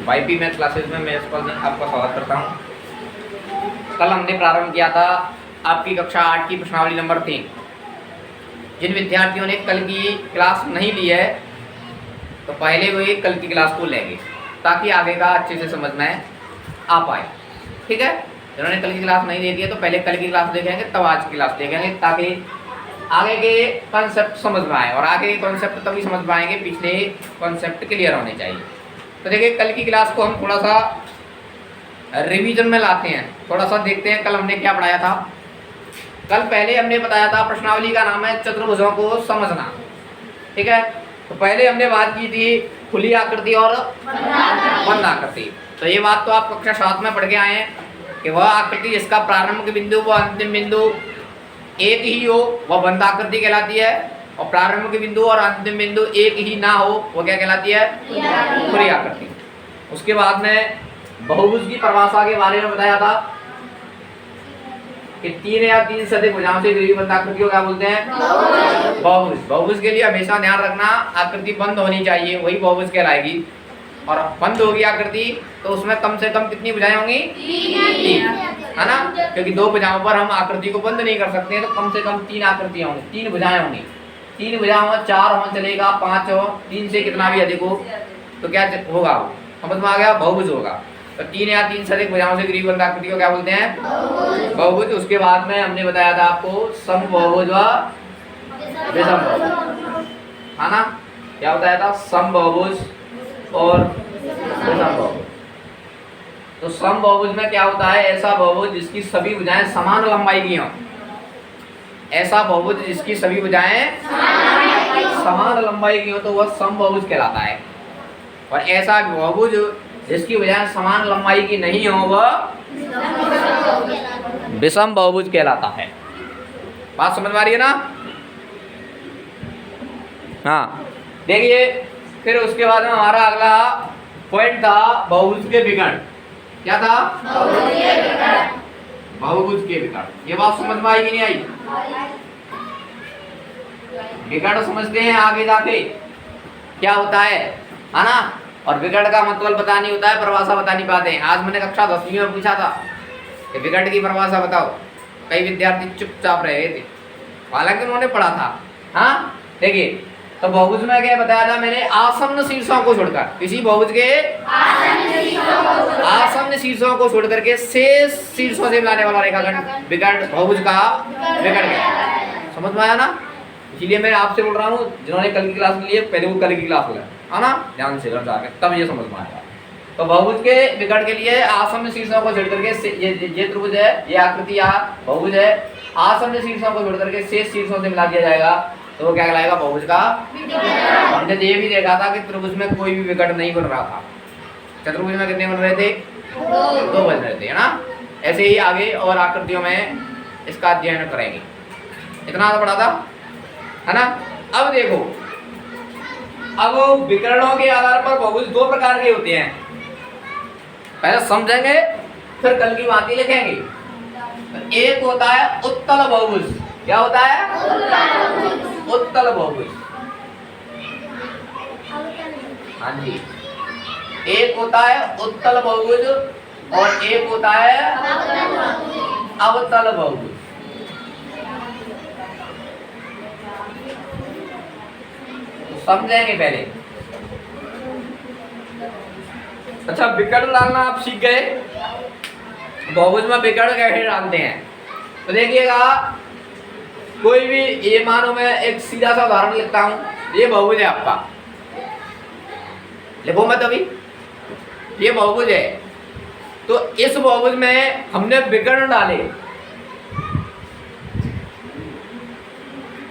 YP math classes में मैं यशपाल सिंह आपका स्वागत करता हूँ। कल हमने प्रारंभ किया था आपकी कक्षा 8 की प्रश्नावली नंबर 3। जिन विद्यार्थियों ने कल की क्लास नहीं ली है तो पहले वो कल की क्लास को लेंगे ताकि आगे का अच्छे से समझ में आ पाए। ठीक है, जिन्होंने कल की क्लास नहीं देखी है तो पहले कल की क्लास देखेंगे तब आज की क्लास देखेंगे ताकि आगे के कॉन्सेप्ट समझ में आए। और आगे के कॉन्सेप्ट तभी समझ पाएंगे, पिछले कॉन्सेप्ट क्लियर होने चाहिए। तो देखिए कल की क्लास को हम थोड़ा सा रिवीजन में लाते हैं, थोड़ा सा देखते हैं कल हमने क्या पढ़ाया था। कल पहले हमने बताया था प्रश्नावली का नाम है चतुर्भुजों को समझना। ठीक है, तो पहले हमने बात की थी खुली आकृति और बंद आकृति। तो ये बात तो आप कक्षा 7 में पढ़ के आए हैं कि वह आकृति जिसका प्रारंभिक बिंदु व अंतिम बिंदु एक ही हो वह बंद आकृति कहलाती है, और प्रारंभिक बिंदु और अंतिम बिंदु एक ही ना हो वो क्या कहलाती है? खुली आकृति। उसके बाद में बहुभुज की परिभाषा के बारे में बताया था कि 3 या 3 से अधिक भुजाओं से घिरी बंद आकृति को क्या बोलते हैं? बहुभुज। बहुभुज के लिए हमेशा ध्यान रखना आकृति बंद होनी चाहिए, वही बहुभुज कहलाएगी। और बंद होगी आकृति तो उसमें कम से कम कितनी भुजाएं होंगी? 3, है ना, क्योंकि 2 भुजाओं पर हम आकृति को बंद नहीं कर सकते हैं, तो कम से कम 3 आकृतियां होंगी, 3 भुजाएं होंगी। 3 भुजाओं में 4 हो चलेगा, 5 हो, 3 से कितना भी अधिक हो तो क्या होगा? वो समझ में आ गया? बहुभुज होगा। तो 3 या 3 से अधिक भुजाओं से घिरी बंद आकृति को क्या बोलते हैं? बहुभुज। उसके बाद में हमने बताया था आपको समबाहुभुज व विषम बहुभुज, है ना। क्या बताया था? समबाहुभुज और विषम बहुभुज। तो समबाहुभुज में क्या होता है? ऐसा बहुभुज जिसकी सभी भुजाएं समान लंबाई की हों। ऐसा बहुभुज जिसकी सभी भुजाएं समान लंबाई की हो तो वह समबाहुभुज कहलाता है। और ऐसा बहुभुज जिसकी भुजाएं समान लंबाई की नहीं हो वह विषम बहुभुज कहलाता है। बात समझ में आ रही है ना? हाँ, देखिए फिर उसके बाद में हमारा अगला पॉइंट था बहुभुज के विकर्ण। क्या था? बहुभुज के विकर्ण। ये बात समझ में आई कि नहीं आई? विकर्ण समझते हैं आगे जाके क्या होता है ना। और विकर्ण का मतलब पता नहीं होता है, परिभाषा बता नहीं पाते हैं। आज मैंने कक्षा 10वीं में पूछा था कि विकर्ण की परिभाषा बताओ, कई विद्यार्थी चुपचाप रहे थे, हालांकि उन्होंने पढ़ा था। हाँ, देखिए तो बहुभुज में क्या बताया था मैंने? आसन्न शीर्षों को छोड़कर, किसी बहुभुज के आसन्न शीर्षों को छोड़कर के शेष शीर्षों से मिलाने वाला रेखाखंड विकर्ण बहुभुज का विकर्ण है। समझ में आया ना? इसीलिए मैं आपसे बोल रहा हूँ जिन्होंने कल की क्लास ली है पहले वो कल की क्लास ले, है ना, ध्यान से जाके तब ये समझ में आएगा। तो बहुभुज के विकर्ण के लिए आसन्न शीर्षों को छोड़कर के ये त्रिभुज है, ये आकृति या बहुभुज है, आसन्न शीर्षों को छोड़कर के शेष शीर्षों से मिला दिया जाएगा तो वो क्या कहलाएगा? बहुभुज का विकर्ण। हमने ये भी देखा था कि त्रिभुज में कोई भी विकर्ण नहीं बन रहा था। चतुर्भुज में कितने बन रहे थे? 2 बन रहे थे, है ना। ऐसे ही आगे और आकृतियों में इसका अध्ययन करेंगे। इतना तो पढ़ा था, है ना। अब देखो, अब विकर्णों के आधार पर बहुभुज 2 प्रकार के होते हैं। पहले समझेंगे फिर कल की बातें लिखेंगे। एक होता है उत्तल बहुभुज। क्या होता है? उत्तल बहुभुज। हाँ जी, एक होता है उत्तल बहुभुज और एक होता है अवतल बहुभुज। समझेंगे पहले। अच्छा, विकर्ण डालना आप सीख गए। बहुभुज में विकर्ण कैसे डालते हैं तो देखिएगा, कोई भी ये मानो मैं एक सीधा सा उदाहरण लिखता हूं, ये बहुभुज है आपका, लिखो मत अभी, ये बहुभुज है। तो इस बहुभुज में हमने विकर्ण डाले,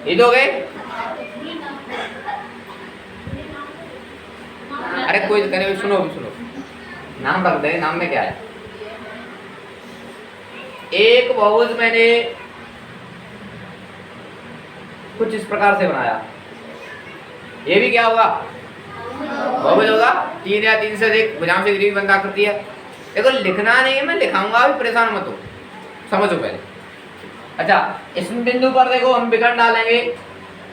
ये हो गए। अरे कोई करे, सुनो सुनो, नाम रख दे, नाम में क्या है? एक बहुभुज मैंने कुछ इस प्रकार से बनाया, ये भी क्या होगा? बहुभुज होगा। 3 या 3 से अधिक भुजाओं से घिरी बंद आकृति है। देखो लिखना नहीं है, मैं लिखाऊंगा, अभी परेशान मत हो, समझो पहले। अच्छा, इस बिंदु पर देखो हम विकर्ण डालेंगे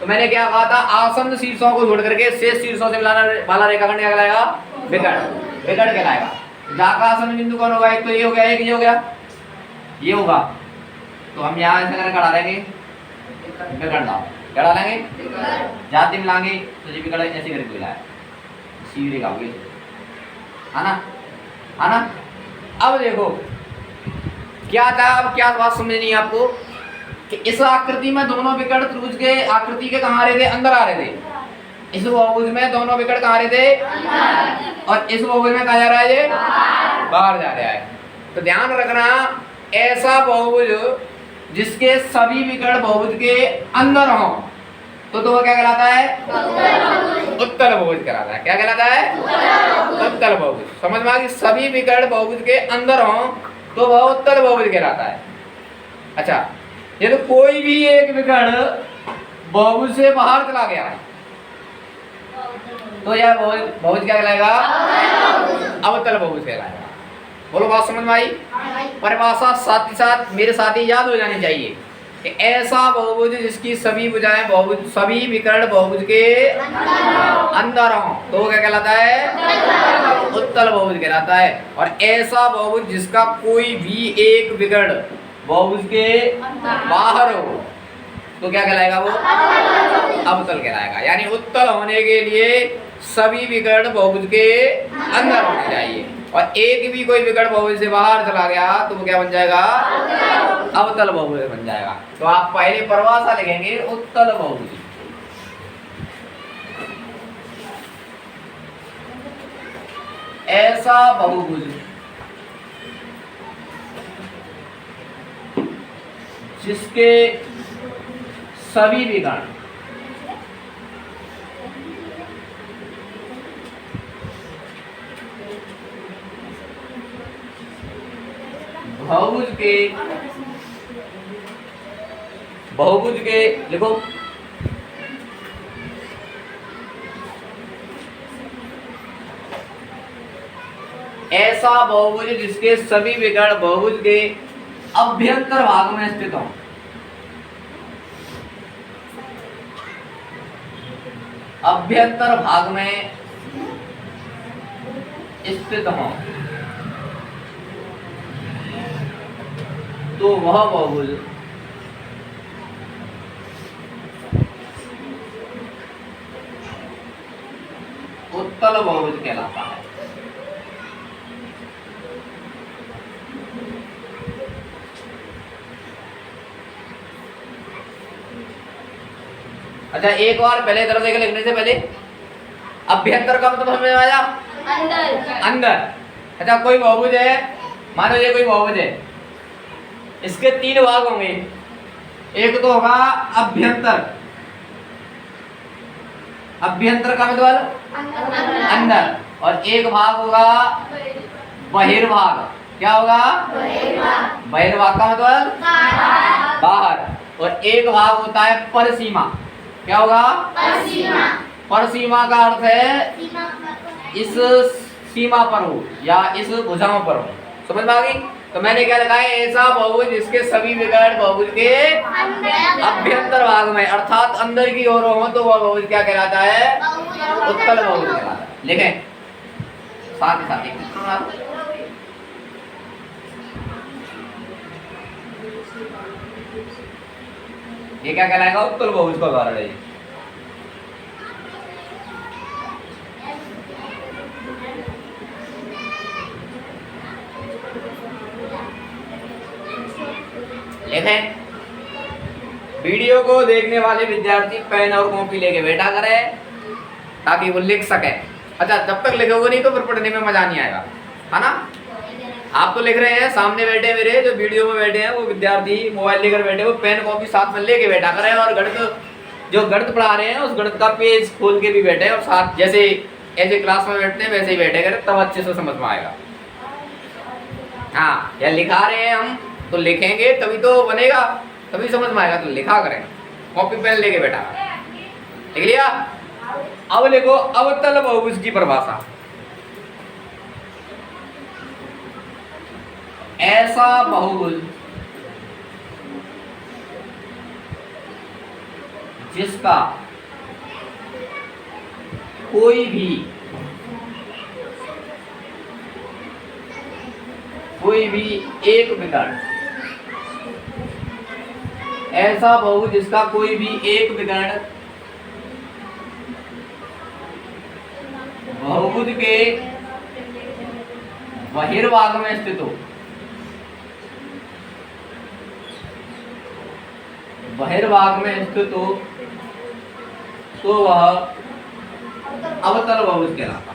तो मैंने क्या कहा था, आसन्न शीर्षों को छोड़ करके शेष शीर्षों से मिलाना वाला रेखाखंड क्या कहलाएगा, विकर्ण, विकर्ण कहलाएगा। जाका आसन्न बिंदु कौन होगा, एक तो ये हो गया, एक ये हो गया, ये होगा, तो हम यहाँ ऐसे करके डालेंगे विकर्ण दाव, क्या डालेंगे, जाति मिलाएंगे तो जी विकर्ण ऐसे करके मिलाया, सीधे का होगी, है ना, है ना। अब देखो क्या था, अब क्या बात समझनी है आपको कि इस आकृति में दोनों विकर्ण त्रिभुज के आकृति के कहाँ आ रहे थे, अंदर आ रहे थे। इस बहुभुज में दोनों विकर्ण कहाँ आ रहे थे, और इस बहुभुज में कहाँ जा रहा है, ये बाहर जा रहा है। तो ध्यान रखना, ऐसा बहुभुज जिसके सभी विकर्ण बहुभुज के अंदर हो तो वो क्या कहलाता है, उत्तल बहुभुज कहलाता है। क्या कहलाता है, उत्तल बहुभुज। समझ में आ गई, सभी विकर्ण बहुभुज के अंदर हो तो वह उत्तल बहुभुज कहलाता है। अच्छा, ये तो कोई भी एक विकर्ण बहुभुज से बाहर चला गया तो यह बहुभुज क्या कहलाएगा, अवतल बहुभुज कहलाएगा। बोलो बात समझ में आई। परिभाषा साथ ही साथ मेरे साथ ही याद हो जानी चाहिए कि ऐसा बहुभुज जिसकी सभी भुजाएं बहुभुज, सभी विकर्ण बहुभुज के अंदर हो तो वो क्या कहलाता है, उत्तल बहुभुज कहलाता है। और ऐसा बहुभुज जिसका कोई भी एक विकर्ण बहुभुज के बाहर हो तो क्या कहलाएगा, वो अवतल कहलाएगा। यानी उत्तल होने के लिए सभी विकर्ण बहुभुज के अंदर होने चाहिए, और एक भी कोई विकर्ण बहुभुज से बाहर चला गया तो वो क्या बन जाएगा, अवतल बहुभुज बन जाएगा। तो आप पहले परिभाषा लिखेंगे उत्तल बहुभुज। ऐसा बहुभुज जिसके सभी विकर्ण बहुभुज के लिखो, ऐसा बहुभुज जिसके सभी विकर्ण बहुभुज के अभ्यंतर भाग में स्थित हो। अभ्यंतर भाग में स्थित हो तो वह बहुभुज उत्तल बहुभुज कहलाता है। अच्छा, एक बार पहले तरफ देख, लिखने से पहले अभ्यंतर का मतलब समझ में आया, अंदर, अंदर। अच्छा, कोई बहुभुज है, मानो ये कोई बहुभुज है, इसके तीन भाग होंगे। एक तो होगा अभ्यंतर, अभ्यंतर का मतलब अंदर, और एक भाग होगा बहिर्भाग। क्या होगा, बहिर्भाग का मतलब बाहर, और एक भाग होता है परसीमा। क्या होगा, परसीमा का अर्थ है इस सीमा पर हो या इस भुजाओं पर हो। समझ में आ गई। तो मैंने क्या लिखा है, ऐसा बहुभुज जिसके सभी विकर्ण बहुभुज के अभ्यंतर भाग में अर्थात अंदर की ओर हो तो वह बहुभुज क्या कहलाता है, उत्तल बहुभुज कहलाता है। लिखें साथ ही साथ ये क्या कहलाएगा, उत्तल बहुभुज का उदाहरण है। लिखें, वीडियो को देखने वाले विद्यार्थी पेन और कॉपी लेके बैठा करें ताकि वो लिख सके। अच्छा, जब तक लिखोगे नहीं तो फिर पढ़ने में मजा नहीं आएगा, है ना। आप तो लिख रहे हैं, सामने बैठे मेरे जो वीडियो में बैठे हैं वो विद्यार्थी मोबाइल लेकर बैठे, वो पेन कॉपी साथ में लेके बैठा करें, और गणित जो गणित पढ़ा रहे हैं उस गणित का पेज खोल के भी बैठे, और साथ जैसे ऐसे क्लास में बैठते हैं वैसे ही बैठे करें, तब अच्छे से समझ में आएगा। हाँ, या लिखा रहे हैं हम तो लिखेंगे तभी तो बनेगा, तभी समझ में आएगा। तो लिखा करें, कॉपी पेन लेके बैठा। लिख लिया। अब लिखो अवतल बहुभुज की परिभाषा। ऐसा बहुभुज जिसका कोई भी एक विकर्ण, ऐसा बहुभुज जिसका कोई भी एक विकर्ण बहुभुज के बहिर्भाग में स्थित हो, बहिर्भाग में स्थित हो, तो वह अवतल बहुभुज कहलाता है।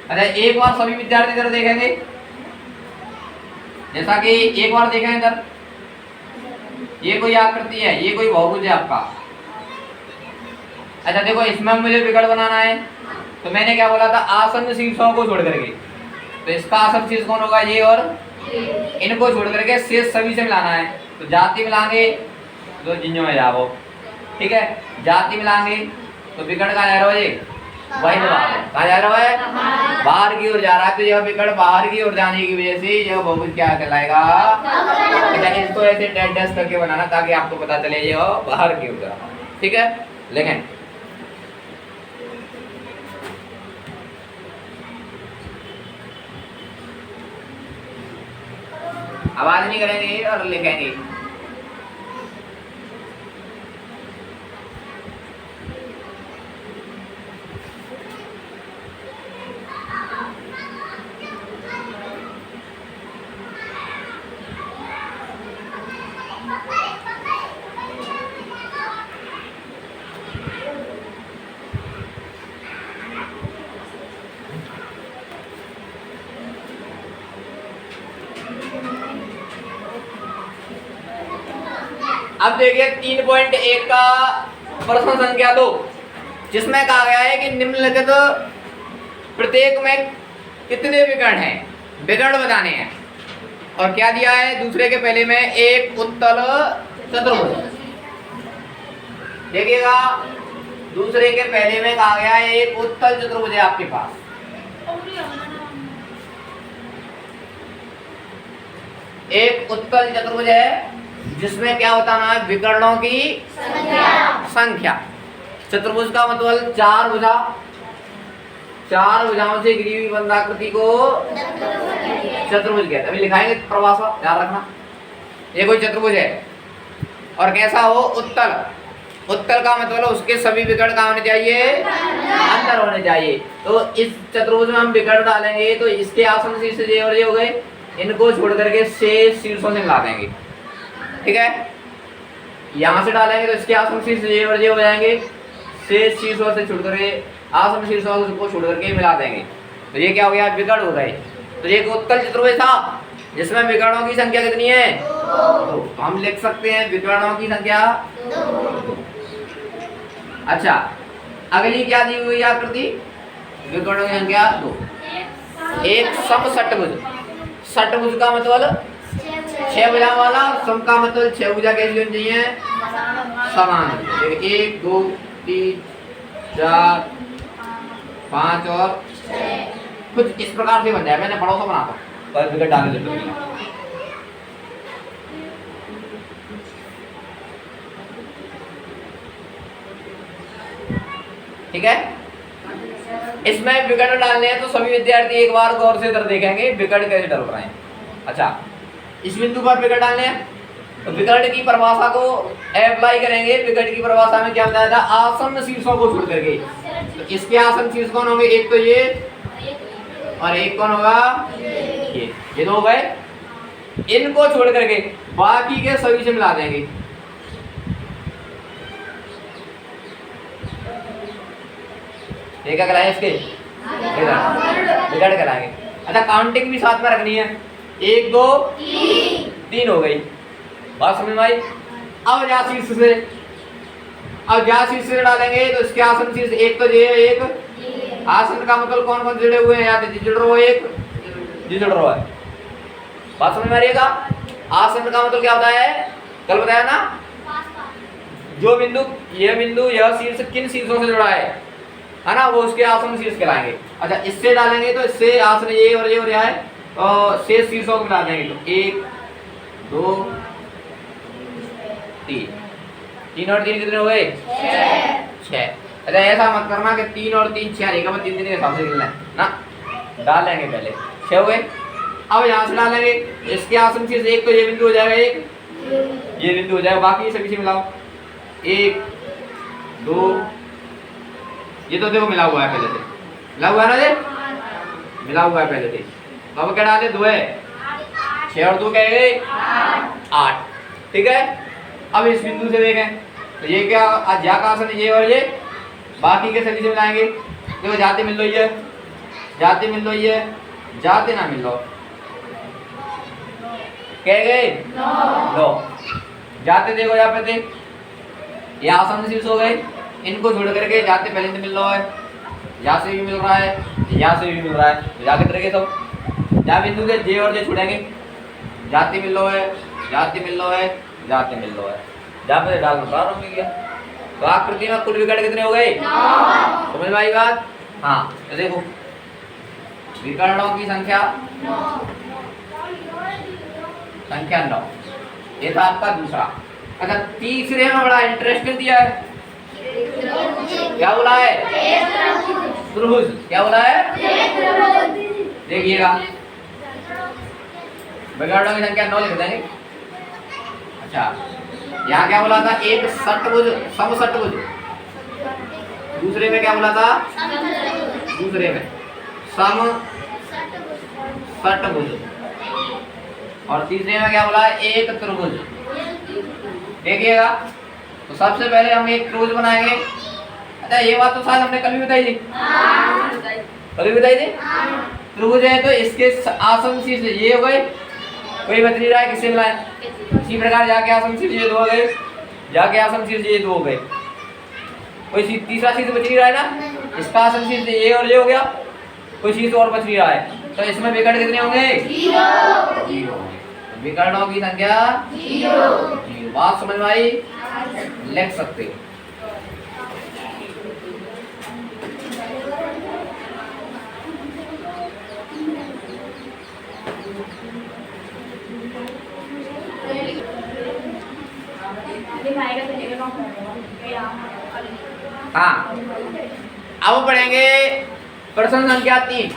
अच्छा, एक बार सभी विद्यार्थी इधर देखेंगे, जैसा कि एक बार देखें इधर, ये कोई आकृति है, ये कोई बहुभुज है आपका। अच्छा देखो, इसमें मुझे विकर्ण बनाना है, तो मैंने क्या बोला था, आसन्न शीर्षों को छोड़ करके, तो इसका आसन्न शीर्ष कौन होगा, ये और इनको छोड़ करके शेष सभी से मिलाना है। तो जाति मिलाएंगे तो जिन्हों में जाओ, ठीक है, जाति मिलाएंगे तो विकर्ण कहाँ जा रहा है, ये बहिर्भाग, कहाँ जा रहा है, बाहर की ओर जा रहा है। तो यह विकर्ण बाहर की ओर जाने की वजह से यह बहुभुज क्या कहलाएगा, इसको ऐसे डैश डैश करके बनाना ताकि आपको पता चले ये बाहर की ओर जा रहा है, ठीक है। लेकिन आवाज नहीं करेंगे और लिखेंगे। अब देखिए 3.1 का प्रश्न संख्या 2, जिसमें कहा गया है कि निम्नलिखित प्रत्येक में कितने विकर्ण हैं, विकर्ण बताने हैं। और क्या दिया है, दूसरे के पहले में एक उत्तल चतुर्भुज। देखिएगा, दूसरे के पहले में कहा गया है एक उत्तल चतुर्भुज है आपके पास। एक उत्तल चतुर्भुज है जिसमें क्या बताना है, विकर्णों की संख्या। चतुर्भुज का मतलब चार भुजा, चार भुजाओं से घिरी हुई बंधाकृति को चतुर्भुज कहते हैं। अभी लिखाएंगे परिभाषा, ध्यान रखना। ये कोई चतुर्भुज है और कैसा हो, उत्तल। उत्तल का मतलब उसके सभी विकर्ण कहाँ होने चाहिए, अंदर होने चाहिए। तो इस चतुर्भुज में हम विकर्ण डालेंगे तो इसके आसन शीर्ष ये और ये हो गए, इनको छोड़ करके शेष शीर्षों से मिला देंगे, ठीक है। यहाँ से डालेंगे तो इसके आसन शीर्ष ये और ये हो जाएंगे, शेष शीर्षों से छोड़ करके आसन शीर्षों को छोड़ करके मिला देंगे। तो ये क्या हो गया, विकर्ण हो गए। तो ये उत्तल चतुर्भुज था जिसमें विकर्णों की संख्या कितनी है, तो हम लिख सकते हैं विकर्णों की संख्या 2। अच्छा, अगली क्या दी हुई आकृति, विकर्णों की संख्या 2। एक समषट्भुज, षट्भुज का मतलब 6 भुजा वाला, सम का मतलब 6 भुजा कैसी होनी चाहिए, समान। 1 2 3 4 5 और 6, कुछ इस प्रकार से बन जाए। मैंने पड़ोसा बनाता पर विकट डालने देते हैं, ठीक है। इसमें विकट डालने हैं तो सभी विद्यार्थी एक बार गौर से इधर देखेंगे विकट कैसे डाल रहे हैं। अच्छा, इस बिंदु पर विकट डालने हैं तो विकट की परिभाषा को अप्लाई करेंगे। विकट की परिभाषा में क्या बताया था, आसन्न शीर्षों को छोड़ करके। तो इसके आसन्न शीर्ष कौन होंगे, एक तो ये और एक कौन होगा, ये 2 हो गए। इनको छोड़ करके बाकी के सभी से मिला देंगे। क्या कराएं, इसके विकट कराएंगे। अच्छा, काउंटिंग भी साथ में रखनी है, 1 2 3 हो गई, बात समझ में आई। अब जा शीर्ष से, अब जा शीर्ष से डालेंगे तो इसके आसन शीर्ष एक तो ये, एक आसन का मतलब कौन कौन जुड़े हुए हैं, या जुड़ रहा एक जुड़ रहा है, बात समझ में आ रही है। आसन का मतलब क्या होता है, कल बताया ना, जो बिंदु, यह बिंदु, यह शीर्ष किन शीर्षों से जुड़ा है, है ना, वो उसके आसन शीर्ष कहलाएंगे। अच्छा इससे डालेंगे तो इससे आसन ये और ये है और शेष शीर्षों को मिला देंगे तो 1 2 3, 3 और 3 कितने हो गए 6। अच्छा ऐसा मत करना कि 3 और 3 6 नहीं का 3 3 के हिसाब से गिनना है ना, डालेंगे पहले 6 हो गए। अब यहाँ से डालेंगे इसके आसन शीर्ष एक तो ये बिंदु हो जाएगा, एक ये बिंदु हो जाएगा, बाकी सभी से मिलाओ 1 2, ये तो देखो मिला हुआ है पहले से, मिला हुआ है ना, ये मिला हुआ है पहले से। अब क्या डाले 2 है 6 और 2 क्या है 8, ठीक है। अब इस बिंदु से देखें तो ये क्या ज्या का आसन ये और ये बाकी के सभी से मिलाएंगे, देखो जाते मिल लो, ये जाते मिल लो, ये जाते ना मिल लो, कह गए 9 जाते, देखो यहाँ पे देख ये आसन शीर्ष हो गए, इनको जोड़ करके जाते पहले से मिल रहा है, यहाँ से भी मिल रहा है, यहाँ से भी मिल रहा है, तो जाके तरह सब जहाँ बिंदु से जे और जे छुड़ेंगे, जाते मिल लो है, जाते मिल लो है, जाते मिल लो है, जहाँ पे डालना प्रारंभ किया। तो आकृति में कुल विकर्ण कितने हो गए 9। समझ में आई बात? हाँ तो देखो विकर्णों की संख्या 9, ये था आपका दूसरा। अच्छा तीसरे में बड़ा इंटरेस्टिंग दिया है, क्या बोला है त्रिभुज, क्या बोला है देखिएगा, विकर्णों की संख्या 9 लिख देंगे। अच्छा यहाँ क्या बोला था, एक षटभुज समषटभुज, दूसरे में क्या बोला था, दूसरे में समषटभुज, और तीसरे में क्या बोला, एक त्रिभुज। देखिएगा तो सबसे पहले हम एक त्रिभुज बनाएंगे। अच्छा ये बात तो शायद हमने कल भी बताई थी, कल भी बताई थी। त्रिभुज है तो इसके आसन शीर्ष ये हो गए, कोई बच नहीं रहा है, किससे मिलाएं, इसी प्रकार जाके आसन शीर्ष ये 2 हो गए, जाके आसन शीर्ष ये 2 हो गए, कोई तीसरा शीर्ष बच नहीं रहा है ना, इसका आसन शीर्ष ये और ये हो गया, कोई शीर्ष और बच नहीं रहा है, तो इसमें विकर्ण कितने होंगे 0। विकर्णों की संख्या 0। बात समझ में आई, लिख सकते हो। हाँ अब पढ़ेंगे प्रश्न संख्या 3।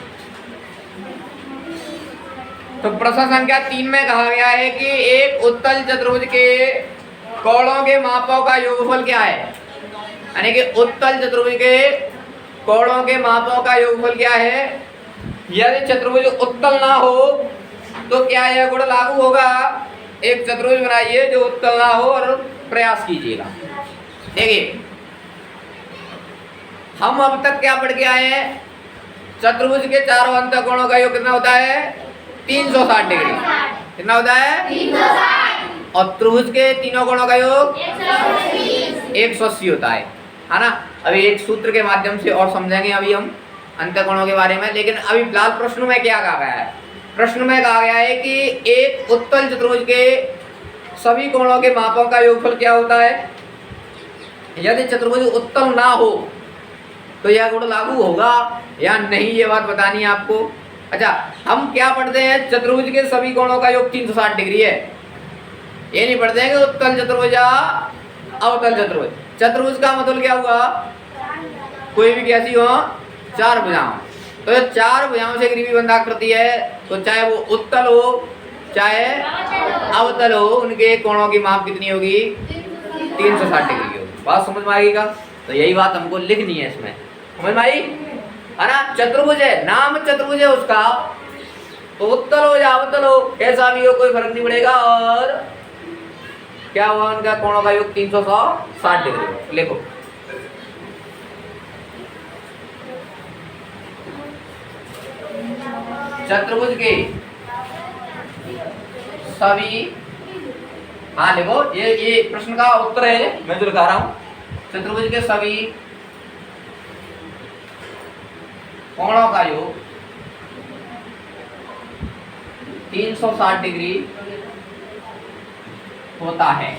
तो प्रश्न संख्या 3 में कहा गया है कि एक उत्तल चतुर्भुज के कोणों के मापों का योगफल क्या है, यानी कि उत्तल चतुर्भुज के कोणों के मापों का योगफल क्या है। यदि चतुर्भुज उत्तल ना हो तो क्या यह गुण लागू होगा। एक चतुर्भुज बनाइए जो उत्तल ना हो और प्रयास कीजिएगा। देखिए हम अब तक क्या पढ़ के आए हैं, चतुर्भुज के चारों अंतःकोणों का योग कितना होता है 360 डिग्री, कितना होता है 360, और त्रिभुज के तीनों कोणों का योग 180 होता है ना। अभी एक सूत्र के माध्यम से और समझेंगे अभी हम अंतःकोणों के बारे में, लेकिन अभी फिलहाल प्रश्न में क्या कहा गया है। प्रश्न में कहा गया है कि एक उत्तल चतुर्भुज के सभी कोणों के मापों का योगफल क्या होता है। यदि चतुर्भुज उत्तल ना हो तो यह गुण लागू होगा या नहीं, ये बात बतानी है आपको। अच्छा हम क्या पढ़ते हैं, चतुर्भुज के सभी कोणों का योग 360 डिग्री है, ये नहीं पढ़ते हैं कि उत्तल चतुर्भुज या अवतल चतुर्भुज। चतुर्भुज का मतलब क्या हुआ, कोई भी कैसी हो 4 भुजाओं, तो 4 भुजाओं से ग्रीवी बंधाकृति है, तो चाहे वो उत्तल हो चाहे अवतल हो, उनके कोणों की माप कितनी होगी 360 डिग्री की होगी। बात समझ में आएगी? तो यही बात हमको लिखनी है इसमें, समझ में आई है ना। चतुर्भुज है, नाम चतुर्भुज है उसका, तो उत्तल हो या अवतल हो कैसा भी हो कोई फर्क नहीं पड़ेगा, और क्या हुआ उनका कोणों का योग 360 डिग्री। लिखो चतुर्भुज के सभी, हाँ लिखो, ये प्रश्न का उत्तर है, मैं जो लिखा रहा हूं। चतुर्भुज के सभी कोणों का योग 360 डिग्री होता है।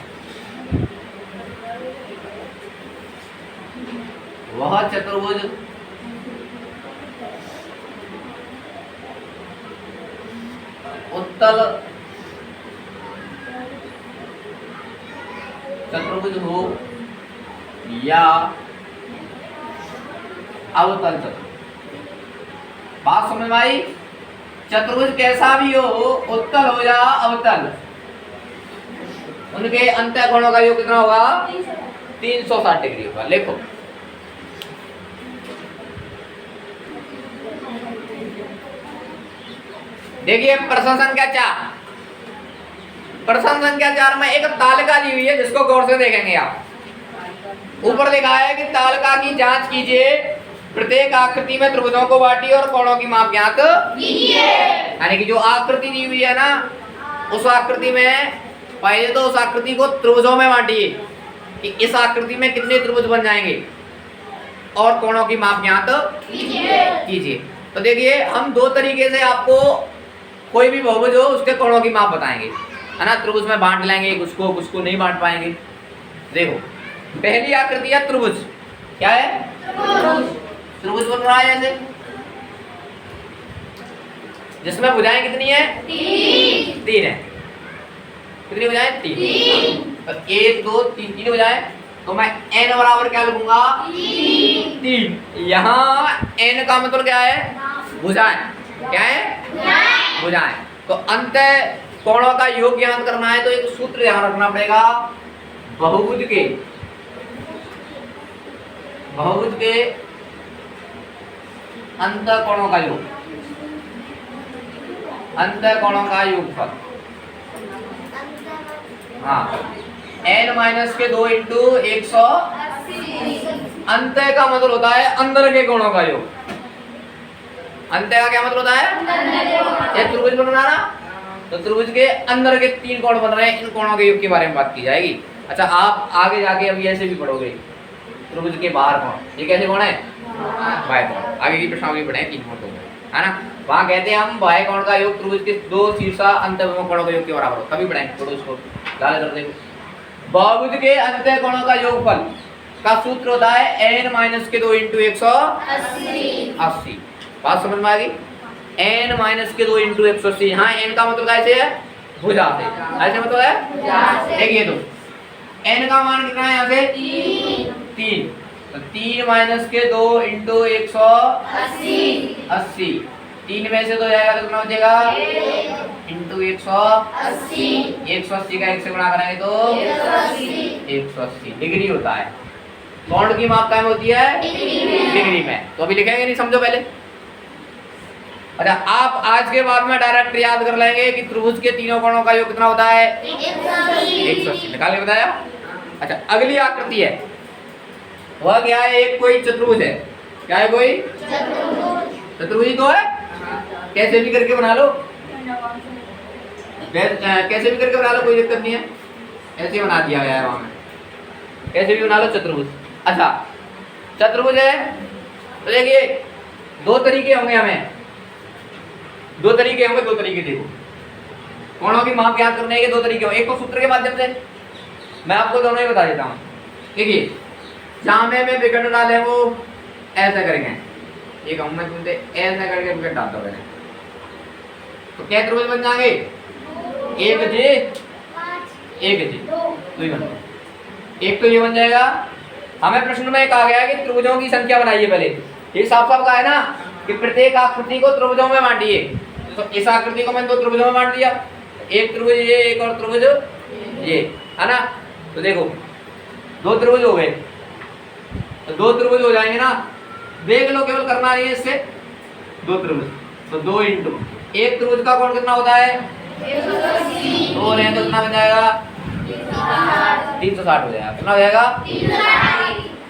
वह चतुर्भुज उत्तल चतुर्भुज हो या अवतल चतुर्भुज। बात समझ में आई? चतुर्भुज कैसा भी हो, उत्तल हो या अवतल, उनके अंतःकोणों का योग कितना होगा? 360 डिग्री होगा। लिखो, देखिए प्रश्न संख्या 4। प्रश्न संख्या 4 में एक तालिका दी हुई है जिसको गौर से देखेंगे आप। ऊपर लिखा है कि तालिका की जांच कीजिए, प्रत्येक आकृति में त्रिभुजों को बांटिए और कोणों की माप ज्ञात कीजिए। यानी कि जो आकृति दी हुई है ना, उस आकृति में पहले तो उस आकृति को त्रिभुजों में बांटिए कि इस आकृति में कितने त्रिभुज बन जाएंगे और कोणों की माप ज्ञात कीजिए। तो देखिए हम दो तरीके से आपको कोई भी बहुभुज हो उसके कोणों की माप बताएंगे, है ना। त्रिभुज में बांट लेंगे, कुछ को नहीं बांट पाएंगे। देखो पहली आकृति है त्रिभुज। क्या है? त्रिभुज बन रहा है ऐसे, जिसमें भुजाएं कितनी है? 3 है। कितनी भुजाएं? 3। तो 1 2 3 तीन भुजाएं। तो मैं n बराबर क्या लिखूंगा? 3। यहाँ n का मतलब क्या है? भुजाएं। क्या है? भुजाएं। तो अंत कोणों का योग ज्ञात करना है तो एक सूत्र ध्यान रखना पड़ेगा। बहुभुज के अंत कोणों का योग, अंत कोणों का योगफल। हाँ, n-2 इंटू 180। अंत का मतलब होता है अंदर के कोणों का योग। अंत का क्या मतलब होता है? ये त्रिभुज बन रहा ना, तो त्रिभुज के अंदर के 3 कोण बन रहे हैं, इन कोणों के योग के बारे में बात की जाएगी। अच्छा, आप आगे जाके अभी ऐसे भी पढ़ोगे त्रिभुज के बाहर कोण। ये कैसे कोण है? बाह्य कोण। आगे की प्रश्नावली पढ़े 3 कोण होंगे, है ना। वहां कहते हैं हम बाह्य कोण का योग त्रिभुज के 2 शीर्षा अंत कोणों के योग के बराबर हो। कभी पढ़ाएंगे, छोड़ो उसको, लाल कर देखो। बहुभुज के अंत कोणों का योगफल का सूत्र होता है n-2 इंटू 180। बात समझ में आ गई? n-2 into 180। यहाँ n का मतलब कैसे है? भुजा से। ऐसे मतलब है, देखिए तो n का मान कितना है यहाँ से? 3। तो 3-2 इंटू 180। 3 में से 2 जाएगा तो कितना बचेगा? इंटू 180। 180 का 1 से गुणा करेंगे तो 180 डिग्री होता है। कोण की माप क्या होती है? डिग्री में। तो अभी लिखेंगे नहीं, समझो पहले। अच्छा, आप आज के बाद में डायरेक्ट याद कर लेंगे कि त्रिभुज के तीनों कोणों का योग कितना होता है? 180। निकाल के बताया। अच्छा, अगली आकृति है, वह क्या है? एक कोई चतुर्भुज है। क्या है? कोई चतुर्भुज तो है। कैसे भी करके बना लो, कैसे भी करके बना लो, कोई दिक्कत नहीं है। ऐसे बना दिया गया है वहां में, कैसे भी बना लो चतुर्भुज। अच्छा, चतुर्भुज है तो देखिए 2 तरीके होंगे, हमें 2 तरीके होंगे। 2 तरीके देखो, कोणों की माप ज्ञात करने के 2 तरीके होंगे। एक तो सूत्र के माध्यम से, मैं आपको दोनों ही बता देता हूँ। देखिए, जहां में विकट डाले वो ऐसा करेंगे, एक हम में तुमसे ऐसा करके विकट डालता मैंने, तो क्या त्रिभुज बन जाएंगे? 1J 1J 2 ही बन। एक तो ये बन जाएगा। हमें प्रश्न में कहा गया है कि त्रिभुजों की संख्या बनाइए। पहले ये साफ साफ कहा है ना कि प्रत्येक आकृति को त्रिभुजों में बांटिए। तो इस आकृति को मैंने 2 त्रिभुजों में बांट दिया, एक त्रिभुज ये, एक और त्रिभुज ये, है ना। तो देखो 2 त्रिभुज हो गए, तो 2 त्रिभुज हो जाएंगे ना। देख लो, केवल करना नहीं है इससे 2 त्रिभुज। तो 2 इंटू एक त्रिभुज का कोण कितना होता है? 2 रहें तो कितना बन जाएगा? 360 हो जाएगा। कितना हो जाएगा?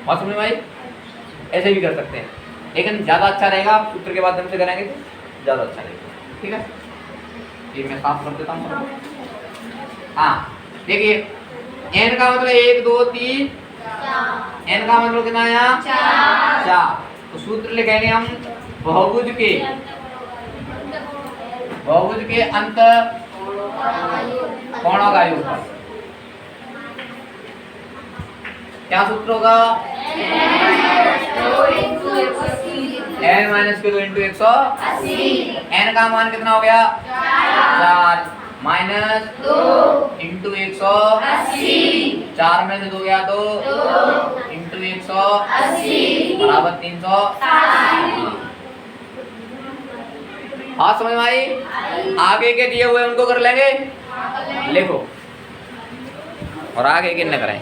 बात समझ में आई? ऐसे भी कर सकते हैं, लेकिन ज्यादा अच्छा रहेगा आप सूत्र के माध्यम से करेंगे तो ज्यादा अच्छा रहेगा। ठीक है, ये मैं साफ कर देता हूँ। हाँ, देखिए n का मतलब 1 2 3, n का मतलब कितना है यहाँ? 4। तो सूत्र लिखेंगे हम बहुभुज के अंत कोणों का योगफल। क्या सूत्र होगा? n माइनस के 2 इंटू 180। n का मान कितना हो गया 4 माइनस 2 इंटू 180। 4 में से 2 गया तो 2 इंटू 180 बराबर 360। हाँ समझ में आई। आगे के दिए हुए उनको कर लेंगे, लिखो और आगे के न करें।